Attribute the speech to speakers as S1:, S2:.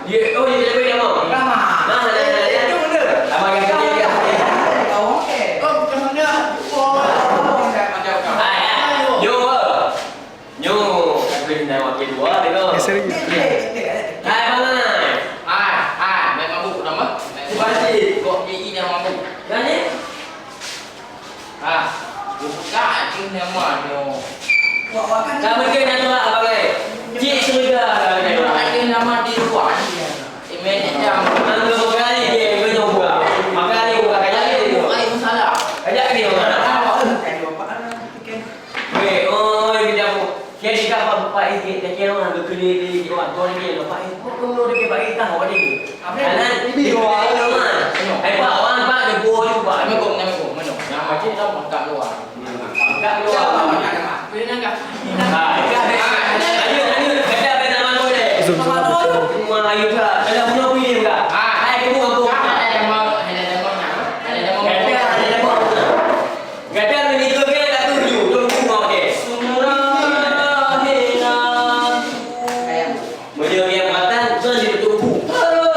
S1: Dia oh dia lebih lama.
S2: Lama.
S1: Nah,
S2: Itu bener.
S1: Lama yang dia.
S2: Oh, okey.
S3: Oh, macam mana?
S2: Macam kau.
S1: Yo. Yo, aku nak wakil dua dia.
S4: Geser lagi.
S1: Hai mana?
S3: Main mabuk nama.
S1: Pasti.
S3: Kok GI yang mabuk.
S1: Yang ni?
S3: Buka je nama dia.
S1: Kamu ke nak buat apa ke? Cik surga kalau
S3: Ada nama di luar dia. Email dia.
S1: Angga berkali dia kena buka. Makali buka kajak dia.
S3: Ai masalah.
S1: Kajak dia. Weh, oh dia mau. Dia dekat bapak ini dia kira orang berkeli di orang tua dia bapak ini. Kok lu dekat bapak ini tahu apa dia? Apa ini dua orang. Pak orang pak dia go juga.
S3: Nama kau mana? Nama cik tahu makan luar.
S1: Kat luar.
S3: Pilih nak.
S4: Zoom zoom apa tu?
S1: Semua ayu tak. Ada punya pilih juga. Hai kamu aku. Gadar ni kau kena tak tuju. Tunggu kau ke. Menjadi yang matan tuan di tubuh.
S2: Kalau